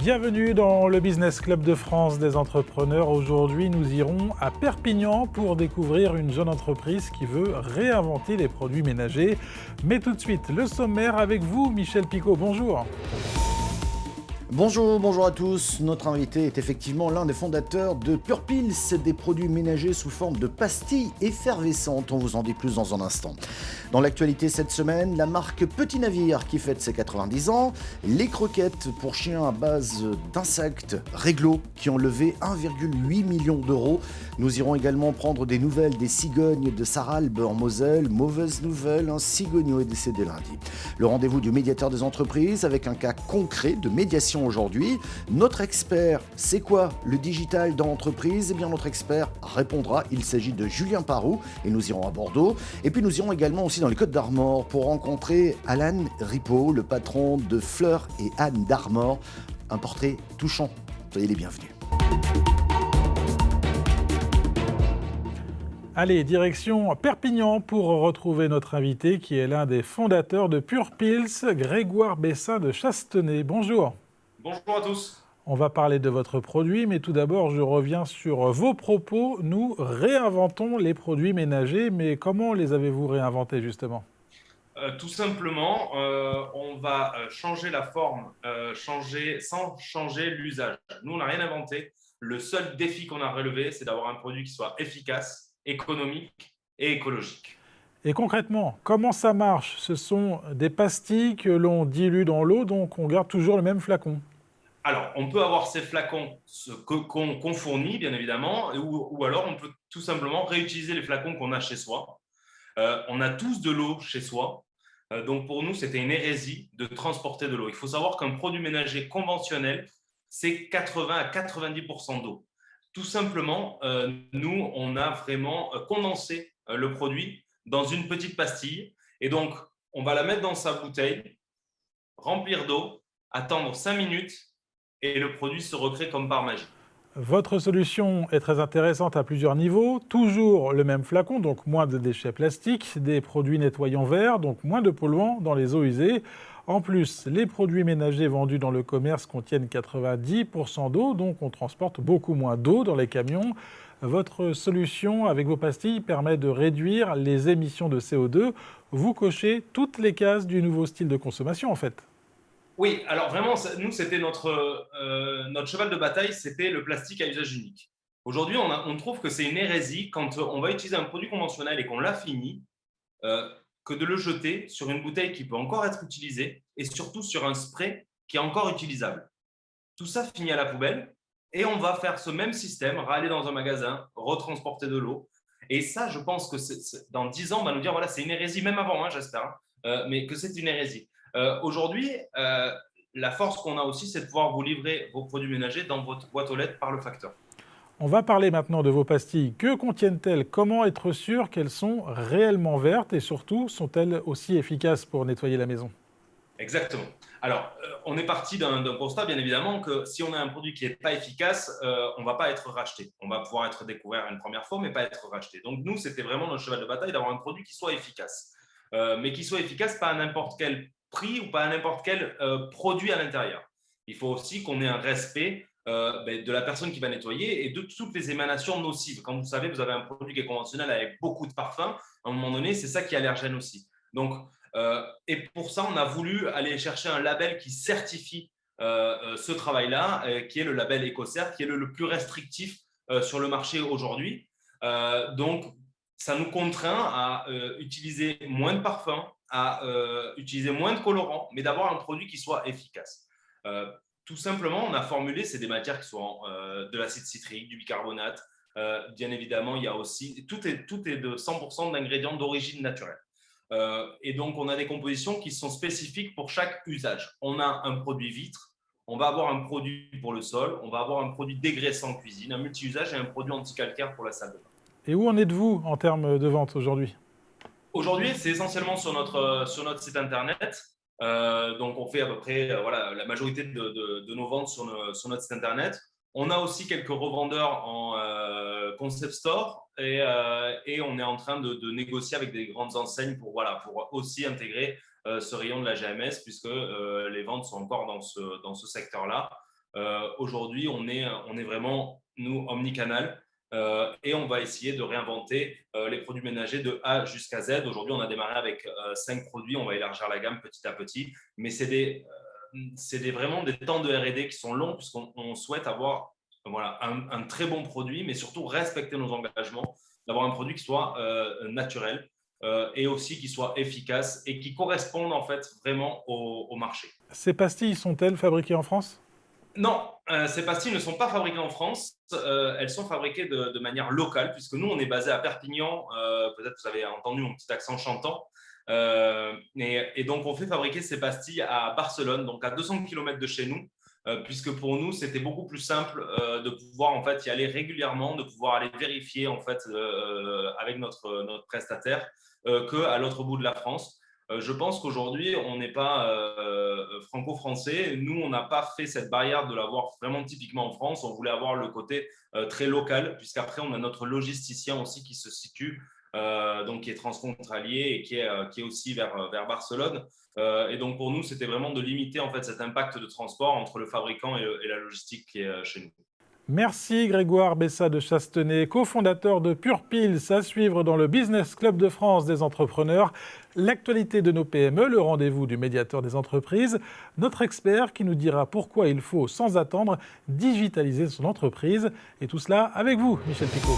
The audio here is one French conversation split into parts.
Bienvenue dans le Business Club de France des entrepreneurs. Aujourd'hui, nous irons à Perpignan pour découvrir une jeune entreprise qui veut réinventer les produits ménagers. Mais tout de suite, le sommaire avec vous, Michel Picot. Bonjour. Bonjour à tous. Notre invité est effectivement l'un des fondateurs de Purpils, des produits ménagers sous forme de pastilles effervescentes. On vous en dit plus dans un instant. Dans l'actualité cette semaine, la marque Petit Navire qui fête ses 90 ans, les croquettes pour chiens à base d'insectes Réglo qui ont levé 1,8 million d'euros. Nous irons également prendre des nouvelles des cigognes de Sarralbe en Moselle. Mauvaise nouvelle, un cigogneau est décédé lundi. Le rendez-vous du médiateur des entreprises avec un cas concret de médiation aujourd'hui. Notre expert, c'est quoi le digital dans l'entreprise ? Eh bien, notre expert répondra. Il s'agit de Julien Parou et nous irons à Bordeaux. Et puis, nous irons également aussi dans les Côtes-d'Armor pour rencontrer Alan Ripaud, le patron de Fleur et Anne d'Armor. Un portrait touchant. Soyez les bienvenus. Allez, direction Perpignan pour retrouver notre invité qui est l'un des fondateurs de Purpils, Grégoire Bessin de Chastenay. Bonjour. Bonjour à tous. On va parler de votre produit, mais tout d'abord, je reviens sur vos propos. Nous réinventons les produits ménagers, mais comment les avez-vous réinventés justement ? Tout simplement, on va changer la forme, sans changer l'usage. Nous, on n'a rien inventé. Le seul défi qu'on a relevé, c'est d'avoir un produit qui soit efficace, économique et écologique. Et concrètement, comment ça marche ? Ce sont des pastilles que l'on dilue dans l'eau, donc on garde toujours le même flacon. Alors, on peut avoir ces flacons qu'on fournit, bien évidemment, ou alors on peut tout simplement réutiliser les flacons qu'on a chez soi. On a tous de l'eau chez soi. Donc, pour nous, c'était une hérésie de transporter de l'eau. Il faut savoir qu'un produit ménager conventionnel, c'est 80 à 90% d'eau. Tout simplement, nous, on a vraiment condensé le produit dans une petite pastille. Et donc, on va la mettre dans sa bouteille, remplir d'eau, attendre 5 minutes et le produit se recrée comme par magie. Votre solution est très intéressante à plusieurs niveaux. Toujours le même flacon, donc moins de déchets plastiques, des produits nettoyants verts, donc moins de polluants dans les eaux usées. En plus, les produits ménagers vendus dans le commerce contiennent 90% d'eau, donc on transporte beaucoup moins d'eau dans les camions. Votre solution avec vos pastilles permet de réduire les émissions de CO2. Vous cochez toutes les cases du nouveau style de consommation en fait. Oui, alors vraiment, nous, c'était notre cheval de bataille, c'était le plastique à usage unique. Aujourd'hui, on trouve que c'est une hérésie quand on va utiliser un produit conventionnel et qu'on l'a fini, que de le jeter sur une bouteille qui peut encore être utilisée et surtout sur un spray qui est encore utilisable. Tout ça finit à la poubelle et on va faire ce même système, aller dans un magasin, retransporter de l'eau. Et ça, je pense que dans 10 ans, on va nous dire, voilà, c'est une hérésie, même avant, j'espère, mais que c'est une hérésie. Aujourd'hui, la force qu'on a aussi, c'est de pouvoir vous livrer vos produits ménagers dans votre boîte aux lettres par le facteur. On va parler maintenant de vos pastilles. Que contiennent-elles ? Comment être sûr qu'elles sont réellement vertes et surtout, sont-elles aussi efficaces pour nettoyer la maison ? Exactement. Alors, on est parti d'un constat, bien évidemment, que si on a un produit qui n'est pas efficace, on ne va pas être racheté. On va pouvoir être découvert une première fois, mais pas être racheté. Donc, nous, c'était vraiment notre cheval de bataille d'avoir un produit qui soit efficace. Mais qui soit efficace pas à n'importe quel prix ou pas à n'importe quel produit à l'intérieur. Il faut aussi qu'on ait un respect de la personne qui va nettoyer et de toutes les émanations nocives. Quand vous savez, vous avez un produit qui est conventionnel avec beaucoup de parfums, à un moment donné, c'est ça qui est allergène aussi. Donc, et pour ça, on a voulu aller chercher un label qui certifie ce travail-là, qui est le label EcoCert, qui est le plus restrictif sur le marché aujourd'hui. Donc, ça nous contraint à utiliser moins de parfums, à utiliser moins de colorants, mais d'avoir un produit qui soit efficace. Tout simplement, on a formulé, c'est des matières qui sont de l'acide citrique, du bicarbonate. Bien évidemment, il y a aussi, tout est de 100% d'ingrédients d'origine naturelle. Et donc, on a des compositions qui sont spécifiques pour chaque usage. On a un produit vitre, on va avoir un produit pour le sol, on va avoir un produit dégraissant en cuisine, un multi-usage et un produit anti-calcaire pour la salle de bain. Et où en êtes-vous en termes de vente aujourd'hui ? Aujourd'hui, c'est essentiellement sur notre site internet. Donc, on fait à peu près voilà, la majorité de nos ventes sur notre site internet. On a aussi quelques revendeurs en concept store et on est en train de négocier avec des grandes enseignes pour aussi intégrer ce rayon de la GMS puisque les ventes sont encore dans ce secteur-là. Aujourd'hui, on est vraiment, nous, omnicanal. Et on va essayer de réinventer les produits ménagers de A jusqu'à Z. Aujourd'hui, on a démarré avec 5 produits. On va élargir la gamme petit à petit. Mais c'est vraiment des temps de R&D qui sont longs puisqu'on souhaite avoir un très bon produit, mais surtout respecter nos engagements, d'avoir un produit qui soit naturel et aussi qui soit efficace et qui corresponde en fait vraiment au marché. Ces pastilles sont-elles fabriquées en France? Non, ces pastilles ne sont pas fabriquées en France. Elles sont fabriquées de manière locale, puisque nous, on est basé à Perpignan. Peut-être que vous avez entendu mon petit accent chantant. Et donc, on fait fabriquer ces pastilles à Barcelone, donc à 200 km de chez nous, puisque pour nous, c'était beaucoup plus simple de pouvoir en fait, y aller régulièrement, de pouvoir aller vérifier en fait, avec notre prestataire qu'à l'autre bout de la France. Je pense qu'aujourd'hui, on n'est pas franco-français. Nous, on n'a pas fait cette barrière de l'avoir vraiment typiquement en France. On voulait avoir le côté très local, puisqu'après, on a notre logisticien aussi qui se situe, donc qui est transfrontalier et qui est aussi vers Barcelone. Et donc, pour nous, c'était vraiment de limiter en fait, cet impact de transport entre le fabricant et la logistique qui est chez nous. Merci Grégoire Bessa de Chastenay, cofondateur de Purpils, à suivre dans le Business Club de France des entrepreneurs. L'actualité de nos PME, le rendez-vous du médiateur des entreprises, notre expert qui nous dira pourquoi il faut, sans attendre, digitaliser son entreprise. Et tout cela avec vous, Michel Picot.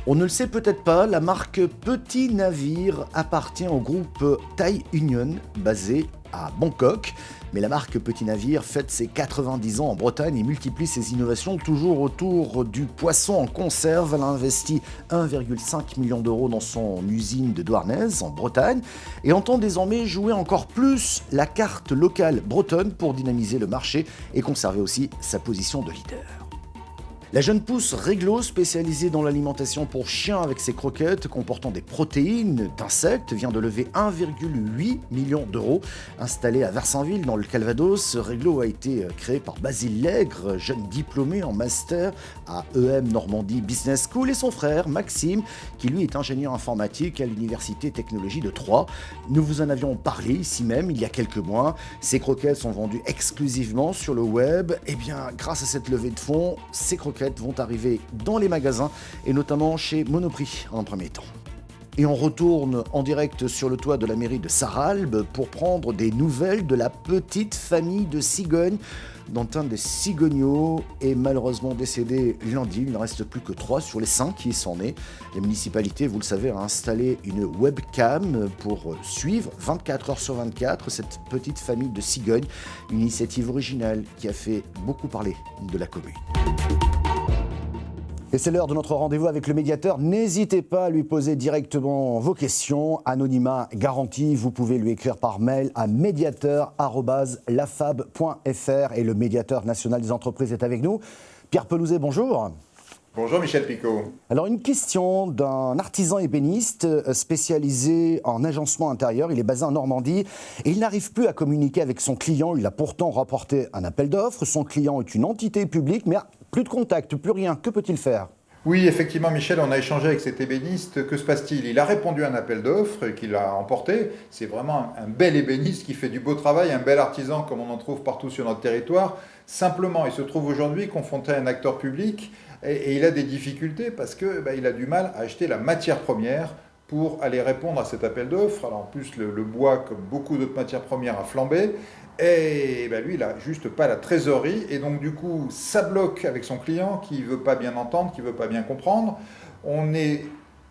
On ne le sait peut-être pas, la marque Petit Navire appartient au groupe Thai Union, basé à Bangkok. Mais la marque Petit Navire fête ses 90 ans en Bretagne et multiplie ses innovations toujours autour du poisson en conserve. Elle a investi 1,5 million d'euros dans son usine de Douarnenez en Bretagne et entend désormais jouer encore plus la carte locale bretonne pour dynamiser le marché et conserver aussi sa position de leader. La jeune pousse Réglo, spécialisée dans l'alimentation pour chiens avec ses croquettes comportant des protéines d'insectes, vient de lever 1,8 million d'euros. Installée à Versainville, dans le Calvados, Réglo a été créé par Basile Lègre, jeune diplômé en master à EM Normandie Business School, et son frère Maxime, qui lui est ingénieur informatique à l'Université Technologie de Troyes. Nous vous en avions parlé ici même il y a quelques mois. Ces croquettes sont vendues exclusivement sur le web. Et bien, grâce à cette levée de fonds, ces croquettes vont arriver dans les magasins et notamment chez Monoprix en premier temps. Et on retourne en direct sur le toit de la mairie de Sarralbe pour prendre des nouvelles de la petite famille de cigognes dont un des cigogneaux est malheureusement décédé lundi. Il ne reste plus que 3 sur les 5 qui sont nés. La municipalité, vous le savez, a installé une webcam pour suivre 24 heures sur 24 cette petite famille de cigognes. Une initiative originale qui a fait beaucoup parler de la commune. Et c'est l'heure de notre rendez-vous avec le médiateur. N'hésitez pas à lui poser directement vos questions. Anonymat garanti, vous pouvez lui écrire par mail à médiateur@lafab.fr. Et le médiateur national des entreprises est avec nous. Pierre Pelouzet, bonjour. Bonjour Michel Picot. Alors une question d'un artisan ébéniste spécialisé en agencement intérieur. Il est basé en Normandie et il n'arrive plus à communiquer avec son client. Il a pourtant remporté un appel d'offres. Son client est une entité publique, mais plus de contact, plus rien. Que peut-il faire ? Oui, effectivement, Michel, on a échangé avec cet ébéniste. Que se passe-t-il ? Il a répondu à un appel d'offres qu'il a emporté. C'est vraiment un bel ébéniste qui fait du beau travail, un bel artisan comme on en trouve partout sur notre territoire. Simplement, il se trouve aujourd'hui confronté à un acteur public et il a des difficultés parce qu'il a du mal à acheter la matière première pour aller répondre à cet appel d'offres. Alors en plus, le bois, comme beaucoup d'autres matières premières, a flambé. Et lui, il n'a juste pas la trésorerie. Et donc, du coup, ça bloque avec son client qui ne veut pas bien entendre, qui ne veut pas bien comprendre. On est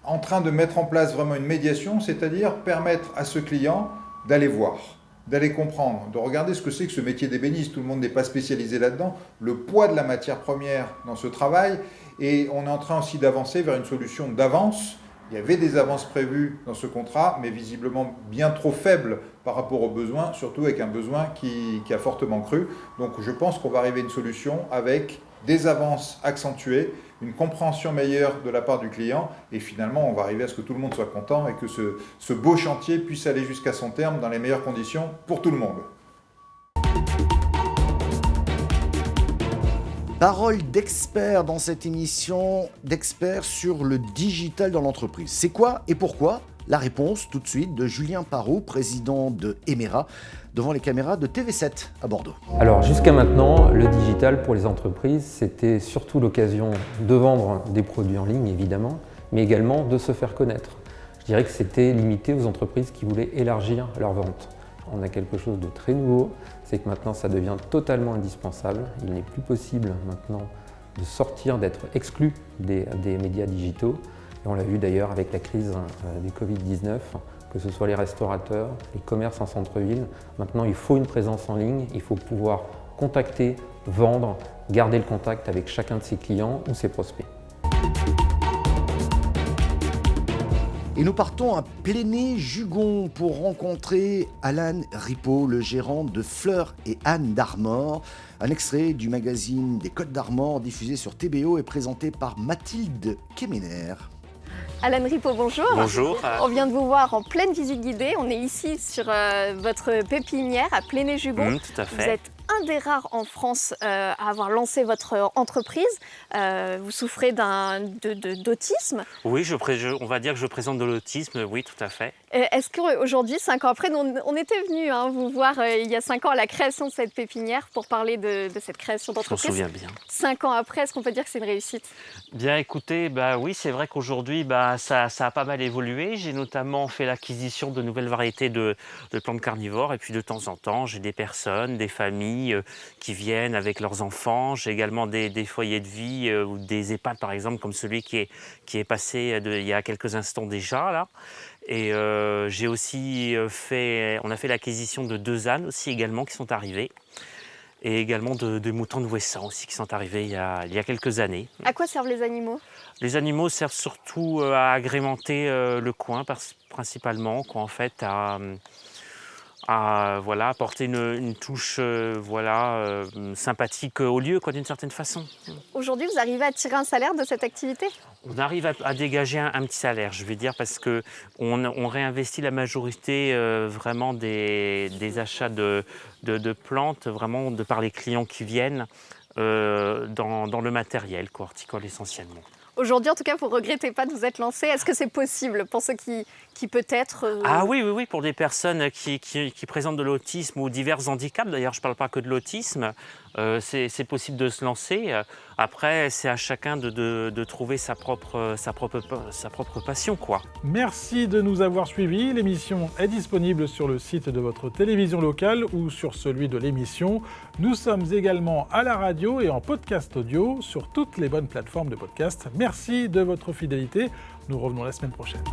en train de mettre en place vraiment une médiation, c'est-à-dire permettre à ce client d'aller voir, d'aller comprendre, de regarder ce que c'est que ce métier d'ébéniste. Tout le monde n'est pas spécialisé là-dedans. Le poids de la matière première dans ce travail. Et on est en train aussi d'avancer vers une solution d'avance. Il y avait des avances prévues dans ce contrat, mais visiblement bien trop faibles par rapport aux besoins, surtout avec un besoin qui a fortement cru. Donc je pense qu'on va arriver à une solution avec des avances accentuées, une compréhension meilleure de la part du client, et finalement on va arriver à ce que tout le monde soit content et que ce beau chantier puisse aller jusqu'à son terme dans les meilleures conditions pour tout le monde. Parole d'experts dans cette émission, d'experts sur le digital dans l'entreprise. C'est quoi et pourquoi ? La réponse tout de suite de Julien Parot, président de Emera, devant les caméras de TV7 à Bordeaux. Alors jusqu'à maintenant, le digital pour les entreprises, c'était surtout l'occasion de vendre des produits en ligne évidemment, mais également de se faire connaître. Je dirais que c'était limité aux entreprises qui voulaient élargir leur vente. On a quelque chose de très nouveau, c'est que maintenant ça devient totalement indispensable. Il n'est plus possible maintenant de sortir, d'être exclu des médias digitaux. Et on l'a vu d'ailleurs avec la crise du Covid-19, que ce soit les restaurateurs, les commerces en centre-ville. Maintenant, il faut une présence en ligne, il faut pouvoir contacter, vendre, garder le contact avec chacun de ses clients ou ses prospects. Et nous partons à Pléné-Jugon pour rencontrer Alan Ripaud, le gérant de Fleur et Anne d'Armor. Un extrait du magazine des Côtes d'Armor diffusé sur TBO et présenté par Mathilde Kemener. Alan Ripaud, bonjour. Bonjour. On vient de vous voir en pleine visite guidée. On est ici sur votre pépinière à Pléné-Jugon. Tout à fait. Vous êtes un des rares en France à avoir lancé votre entreprise. Vous souffrez d'autisme. Oui, on va dire que je présente de l'autisme, oui, tout à fait. Est-ce qu'aujourd'hui, 5 ans après, on était venu vous voir il y a 5 ans à la création de cette pépinière pour parler de cette création d'entreprise. Je m'en souviens bien. 5 ans après, est-ce qu'on peut dire que c'est une réussite ? Bien écoutez, oui, c'est vrai qu'aujourd'hui, ça a pas mal évolué. J'ai notamment fait l'acquisition de nouvelles variétés de plantes carnivores et puis de temps en temps, j'ai des personnes, des familles qui viennent avec leurs enfants. J'ai également des foyers de vie ou des EHPAD par exemple, comme celui qui est passé il y a quelques instants déjà là. Et j'ai aussi on a fait l'acquisition de 2 ânes aussi également qui sont arrivés. Et également de moutons de Ouessant aussi qui sont arrivés il y a quelques années. À quoi servent les animaux ? Les animaux servent surtout à agrémenter le coin principalement, en fait, à apporter une touche sympathique au lieu, d'une certaine façon. Aujourd'hui, vous arrivez à tirer un salaire de cette activité ? On arrive à dégager un petit salaire, je vais dire, parce qu'on réinvestit la majorité vraiment des achats de plantes, vraiment de par les clients qui viennent dans le matériel horticole essentiellement. Aujourd'hui, en tout cas, vous ne regrettez pas de vous être lancé. Est-ce que c'est possible pour ceux qui peut-être... Ah oui, pour des personnes qui présentent de l'autisme ou divers handicaps, d'ailleurs je ne parle pas que de l'autisme, c'est possible de se lancer. Après, c'est à chacun de trouver sa propre passion, quoi. Merci de nous avoir suivis. L'émission est disponible sur le site de votre télévision locale ou sur celui de l'émission. Nous sommes également à la radio et en podcast audio sur toutes les bonnes plateformes de podcast. Merci de votre fidélité. Nous revenons la semaine prochaine.